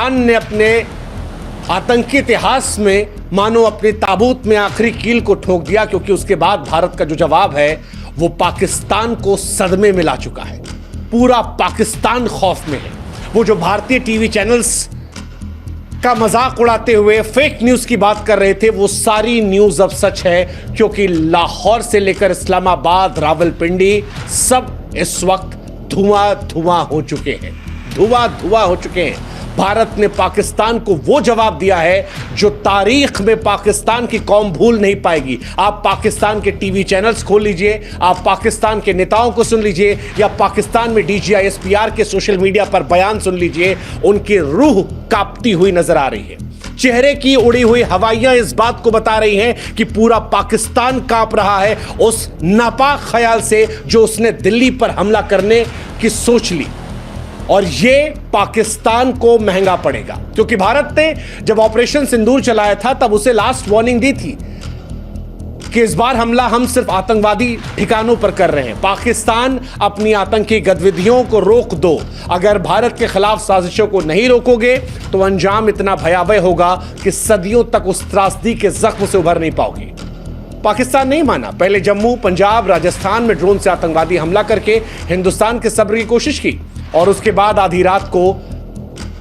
पाकिस्तान ने अपने आतंकी इतिहास में मानो अपने ताबूत में आखिरी कील को ठोक दिया, क्योंकि उसके बाद भारत का जो जवाब है वो पाकिस्तान को सदमे में ला चुका है। पूरा पाकिस्तान खौफ में है। वो जो भारतीय टीवी चैनल्स का मजाक उड़ाते हुए फेक न्यूज की बात कर रहे थे, वो सारी न्यूज अब सच है, क्योंकि लाहौर से लेकर इस्लामाबाद, रावलपिंडी सब इस वक्त धुआं धुआं हो चुके हैं, धुआं धुआं हो चुके हैं। भारत ने पाकिस्तान को वो जवाब दिया है जो तारीख में पाकिस्तान की कौम भूल नहीं पाएगी। आप पाकिस्तान के टीवी चैनल्स खोल लीजिए, आप पाकिस्तान के नेताओं को सुन लीजिए, या पाकिस्तान में DGISPR के सोशल मीडिया पर बयान सुन लीजिए, उनकी रूह कांपती हुई नजर आ रही है। चेहरे की उड़ी हुई हवाइयां इस बात को बता रही हैं कि पूरा पाकिस्तान कांप रहा है उस नापाक ख्याल से जो उसने दिल्ली पर हमला करने की सोच ली। और यह पाकिस्तान को महंगा पड़ेगा, क्योंकि भारत ने जब ऑपरेशन सिंदूर चलाया था तब उसे लास्ट वार्निंग दी थी कि इस बार हमला हम सिर्फ आतंकवादी ठिकानों पर कर रहे हैं। पाकिस्तान अपनी आतंकी गतिविधियों को रोक दो, अगर भारत के खिलाफ साजिशों को नहीं रोकोगे तो अंजाम इतना भयावह होगा कि सदियों तक उस त्रासदी के जख्म से उभर नहीं पाओगे। पाकिस्तान नहीं माना। पहले जम्मू, पंजाब, राजस्थान में ड्रोन से आतंकवादी हमला करके हिंदुस्तान के सब्र की कोशिश की, और उसके बाद आधी रात को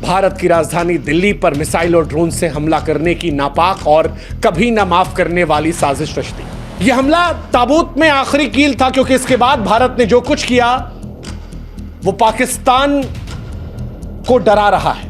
भारत की राजधानी दिल्ली पर मिसाइल और ड्रोन से हमला करने की नापाक और कभी ना माफ करने वाली साजिश रच दी। यह हमला ताबूत में आखिरी कील था, क्योंकि इसके बाद भारत ने जो कुछ किया वो पाकिस्तान को डरा रहा है।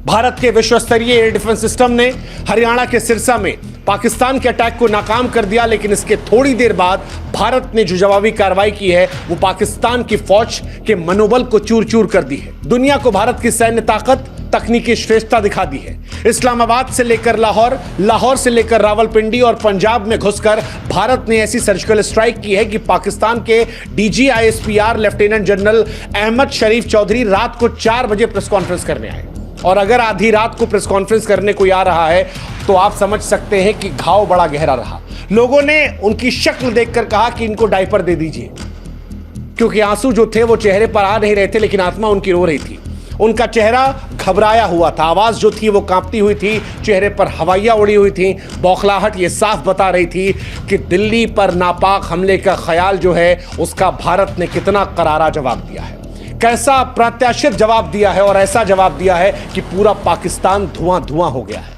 भारत के विश्व स्तरीय एयर डिफेंस सिस्टम ने हरियाणा के सिरसा में पाकिस्तान के अटैक को नाकाम कर दिया, लेकिन इसके थोड़ी देर बाद भारत ने जो जवाबी कार्रवाई की है वो पाकिस्तान की फौज के मनोबल को चूर चूर कर दी है। दुनिया को भारत की सैन्य ताकत, तकनीकी श्रेष्ठता दिखा दी है। इस्लामाबाद से लेकर लाहौर, लाहौर से लेकर रावलपिंडी और पंजाब में घुसकर भारत ने ऐसी सर्जिकल स्ट्राइक की है कि पाकिस्तान के DGISPR लेफ्टिनेंट जनरल अहमद शरीफ चौधरी रात को 4 बजे प्रेस कॉन्फ्रेंस करने आए। और अगर आधी रात को प्रेस कॉन्फ्रेंस करने कोई आ रहा है तो आप समझ सकते हैं कि घाव बड़ा गहरा रहा। लोगों ने उनकी शक्ल देखकर कहा कि इनको डायपर दे दीजिए, क्योंकि आंसू जो थे वो चेहरे पर आ नहीं रहे थे, लेकिन आत्मा उनकी रो रही थी। उनका चेहरा घबराया हुआ था, आवाज जो थी वो कांपती हुई थी, चेहरे पर हवाइयां उड़ी हुई थी। बौखलाहट ये साफ बता रही थी कि दिल्ली पर नापाक हमले का ख्याल जो है उसका भारत ने कितना करारा जवाब दिया है, कैसा अप्रत्याशित जवाब दिया है, और ऐसा जवाब दिया है कि पूरा पाकिस्तान धुआं धुआं हो गया है।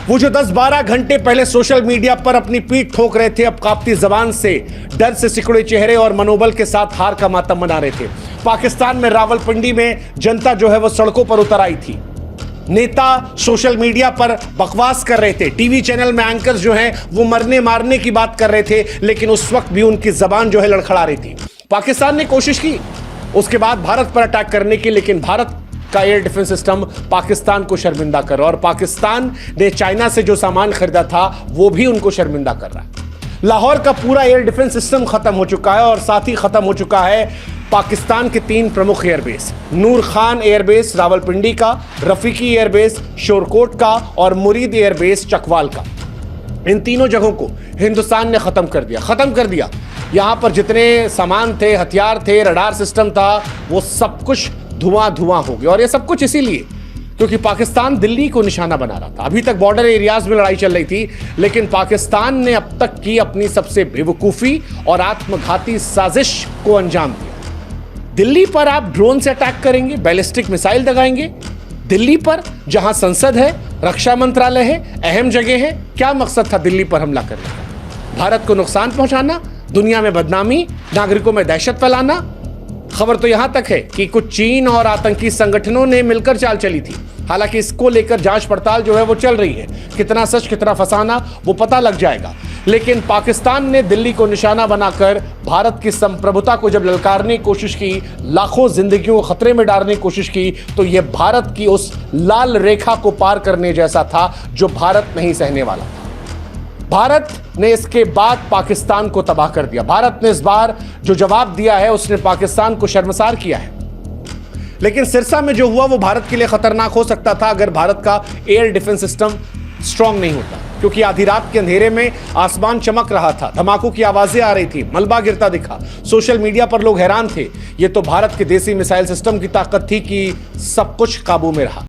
वो जो 10-12 घंटे पहले सोशल मीडिया पर अपनी पीठ ठोक रहे थे, अब कांपती जबान से, डर से सिकुड़े चेहरे और मनोबल के साथ हार का मातम मना रहे थे। पाकिस्तान में रावलपिंडी में जनता जो है वो सड़कों पर उतर आई थी। नेता सोशल मीडिया पर बकवास कर रहे थे, टीवी चैनल में एंकर्स जो हैं वो मरने मारने की बात कर रहे थे, लेकिन उस वक्त भी उनकी जबान जो है लड़खड़ा रही थी। पाकिस्तान ने कोशिश की उसके बाद भारत पर अटैक करने की, लेकिन भारत का एयर डिफेंस सिस्टम पाकिस्तान को शर्मिंदा कर रहा है, और पाकिस्तान ने चाइना से जो सामान खरीदा था वो भी उनको शर्मिंदा कर रहा है। लाहौर का पूरा एयर डिफेंस सिस्टम खत्म हो चुका है, और साथ ही खत्म हो चुका है पाकिस्तान के 3 प्रमुख एयरबेस, नूर खान एयरबेस रावलपिंडी का, रफीकी एयरबेस शोरकोट का, और मुरीद एयरबेस चकवाल का। इन तीनों जगहों को हिंदुस्तान ने खत्म कर दिया। यहां पर जितने सामान थे, हथियार थे, रडार सिस्टम था, वो सब कुछ धुआं धुआं हो गया। और ये सब कुछ इसीलिए क्योंकि पाकिस्तान दिल्ली को निशाना बना रहा था। अभी तक बॉर्डर एरियाज में लड़ाई चल रही थी, लेकिन पाकिस्तान ने अब तक की अपनी सबसे बेवकूफी और आत्मघाती साजिश को अंजाम दिया। दिल्ली पर आप ड्रोन से अटैक करेंगे, बैलिस्टिक मिसाइल दगाएंगे, दिल्ली पर जहां संसद है, रक्षा मंत्रालय है, अहम जगह है। क्या मकसद था दिल्ली पर हमला करने का? भारत को नुकसान पहुंचाना, दुनिया में बदनामी, नागरिकों में दहशत फैलाना। खबर तो यहां तक है कि कुछ चीन और आतंकी संगठनों ने मिलकर चाल चली थी। हालांकि इसको लेकर जांच पड़ताल जो है वो चल रही है, कितना सच कितना फसाना वो पता लग जाएगा। लेकिन पाकिस्तान ने दिल्ली को निशाना बनाकर भारत की संप्रभुता को जब ललकारने की कोशिश की, लाखों जिंदगियों को खतरे में डालने की कोशिश की, तो यह भारत की उस लाल रेखा को पार करने जैसा था जो भारत नहीं सहने वाला था। भारत ने इसके बाद पाकिस्तान को तबाह कर दिया। भारत ने इस बार जो जवाब दिया है उसने पाकिस्तान को शर्मसार किया है। लेकिन सिरसा में जो हुआ वो भारत के लिए खतरनाक हो सकता था अगर भारत का एयर डिफेंस सिस्टम स्ट्रांग नहीं होता, क्योंकि आधी रात के अंधेरे में आसमान चमक रहा था, धमाकों की आवाजें आ रही थी, मलबा गिरता दिखा, सोशल मीडिया पर लोग हैरान थे। ये तो भारत के देसी मिसाइल सिस्टम की ताकत थी कि सब कुछ काबू में रहा।